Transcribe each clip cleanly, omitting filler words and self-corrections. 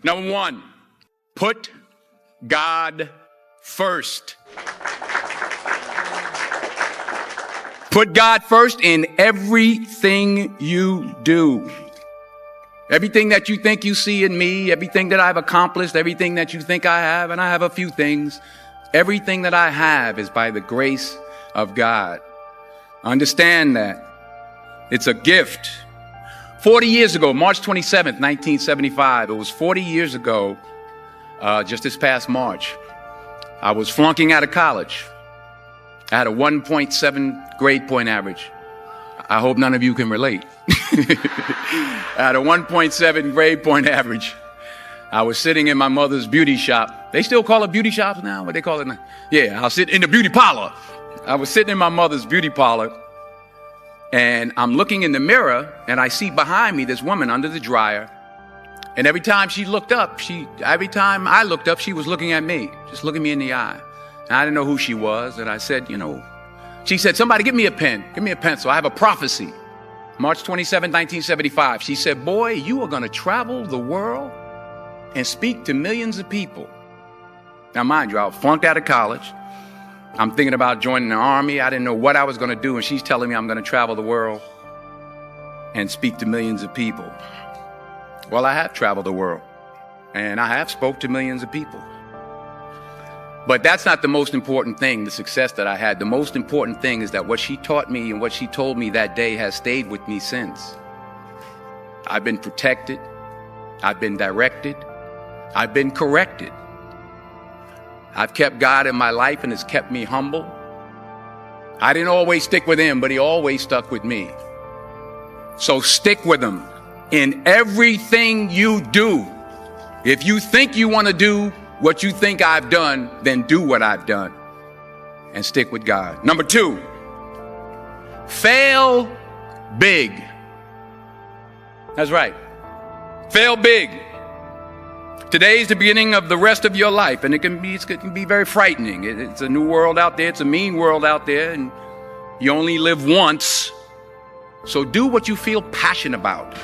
Number one, put God first. Put God first in everything you do. Everything that you think you see in me, everything that I've accomplished, everything that you think I have, and I have a few things, everything that I have is by the grace of God. Understand that. It's a gift. 40 years ago, March 27th, 1975, it was 40 years ago, just this past March, I was flunking out of college. I had a 1.7 grade point average. I hope none of you can relate. I had a 1.7 grade point average. I was sitting in my mother's beauty shop. They still call it beauty shops now? What they call it now? Yeah, I'll sit in the beauty parlor. I was sitting in my mother's beauty parlor, and I'm looking in the mirror, and I see behind me this woman under the dryer. And every time I looked up, she was looking at me, just looking me in the eye. And I didn't know who she was. And I said, she said, somebody give me a pen, give me a pencil. I have a prophecy. March 27, 1975. She said, boy, you are going to travel the world and speak to millions of people. Now, mind you, I flunked out of college. I'm thinking about joining the army. I didn't know what I was going to do. And she's telling me I'm going to travel the world and speak to millions of people. Well, I have traveled the world and I have spoke to millions of people. But that's not the most important thing, the success that I had. The most important thing is that what she taught me and what she told me that day has stayed with me since. I've been protected. I've been directed. I've been corrected. I've kept God in my life and it's kept me humble. I didn't always stick with him, but he always stuck with me. So stick with him in everything you do. If you think you want to do what you think I've done, then do what I've done and stick with God. Number two, fail big. That's right. Fail big. Today is the beginning of the rest of your life, and it can be very frightening. It's a new world out there. It's a mean world out there, and you only live once. So do what you feel passionate about.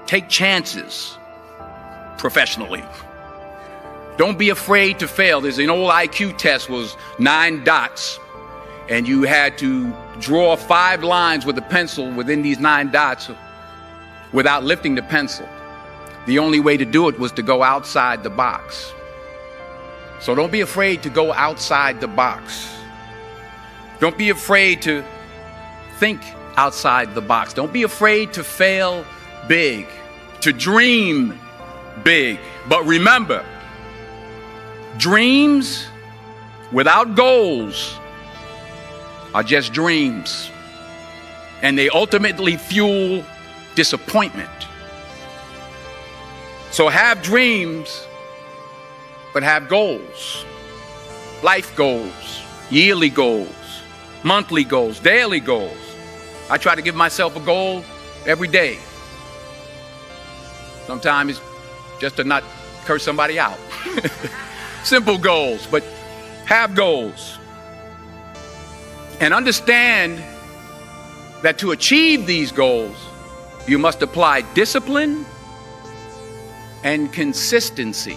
Take chances professionally. Don't be afraid to fail. There's an old IQ test, was 9 dots, and you had to draw 5 lines with a pencil within these 9 dots without lifting the pencil. The only way to do it was to go outside the box. So don't be afraid to go outside the box. Don't be afraid to think outside the box. Don't be afraid to fail big, to dream big. But remember, dreams without goals are just dreams, and they ultimately fuel disappointment. So have dreams, but have goals. Life goals, yearly goals, monthly goals, daily goals. I try to give myself a goal every day. Sometimes it's just to not curse somebody out. Simple goals, but have goals. And understand that to achieve these goals, you must apply discipline and consistency.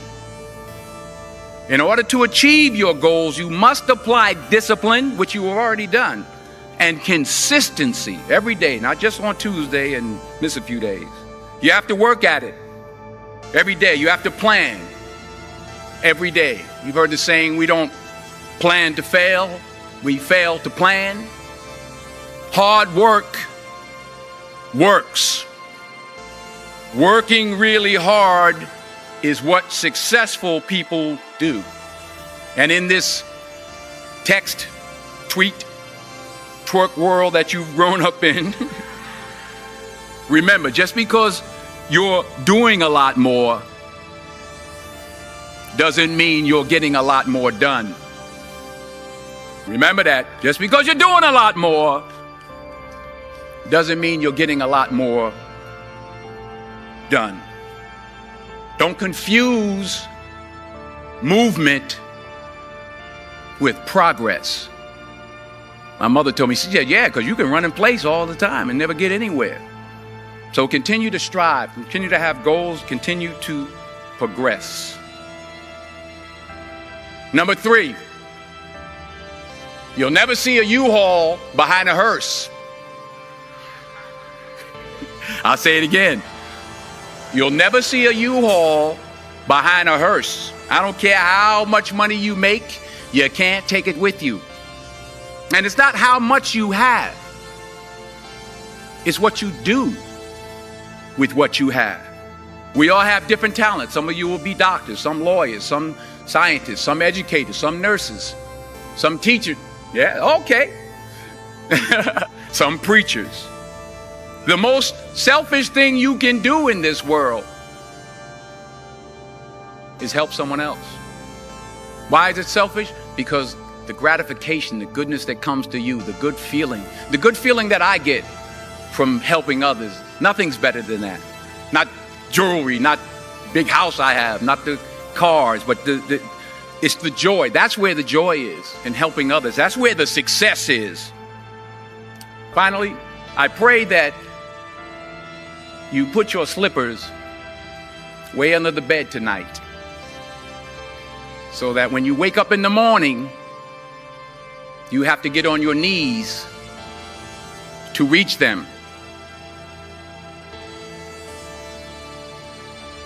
In order to achieve your goals, you must apply discipline, which you have already done, and consistency every day, not just on Tuesday and miss a few days. You have to work at it every day. You have to plan every day. You've heard the saying, we don't plan to fail, we fail to plan. Hard work works. Working really hard is what successful people do. And in this text, tweet, twerk world that you've grown up in, remember, just because you're doing a lot more doesn't mean you're getting a lot more done. Remember that. Just because you're doing a lot more doesn't mean you're getting a lot more done. Don't confuse movement with progress. My mother told me, she said, yeah, because you can run in place all the time and never get anywhere. So continue to strive, continue to have goals, continue to progress. Number 3, you'll never see a U-Haul behind a hearse. I'll say it again. You'll never see a U-Haul behind a hearse. I don't care how much money you make, you can't take it with you. And it's not how much you have. It's what you do with what you have. We all have different talents. Some of you will be doctors, some lawyers, some scientists, some educators, some nurses, some teachers. Yeah, okay. Some preachers. The most selfish thing you can do in this world is help someone else. Why is it selfish? Because the gratification, the goodness that comes to you, the good feeling that I get from helping others, nothing's better than that. Not jewelry, not big house I have, not the cars, but it's the joy. That's where the joy is in helping others. That's where the success is. Finally, I pray that you put your slippers way under the bed tonight, so that when you wake up in the morning, you have to get on your knees to reach them.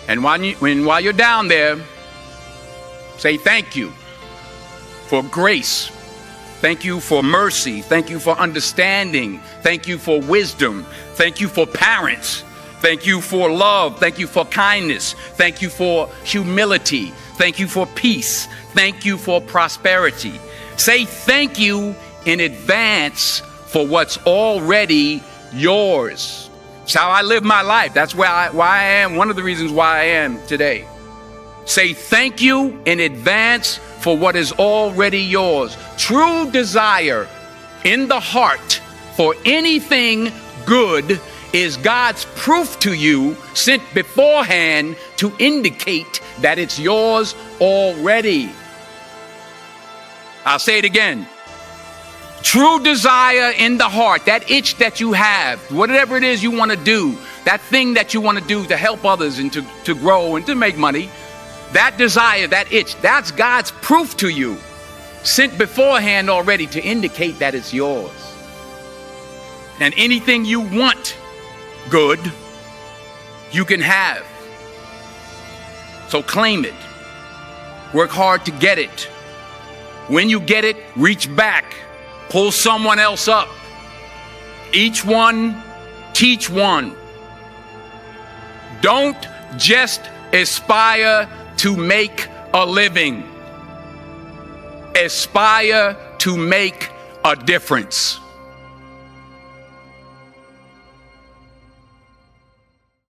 And while you're down there, say thank you for grace. Thank you for mercy. Thank you for understanding. Thank you for wisdom. Thank you for parents. Thank you for love. Thank you for kindness. Thank you for humility. Thank you for peace. Thank you for prosperity. Say thank you in advance for what's already yours. It's how I live my life. That's why I am, one of the reasons why I am today. Say thank you in advance for what is already yours. True desire in the heart for anything good is God's proof to you, sent beforehand to indicate that it's yours already. I'll say it again. True desire in the heart, that itch that you have, whatever it is you want to do, that thing that you want to do to help others and to grow and to make money, that desire, that itch, that's God's proof to you, sent beforehand already to indicate that it's yours. And anything you want good, you can have. So claim it. Work hard to get it. When you get it, reach back. Pull someone else up. Each one, teach one. Don't just aspire to make a living. Aspire to make a difference.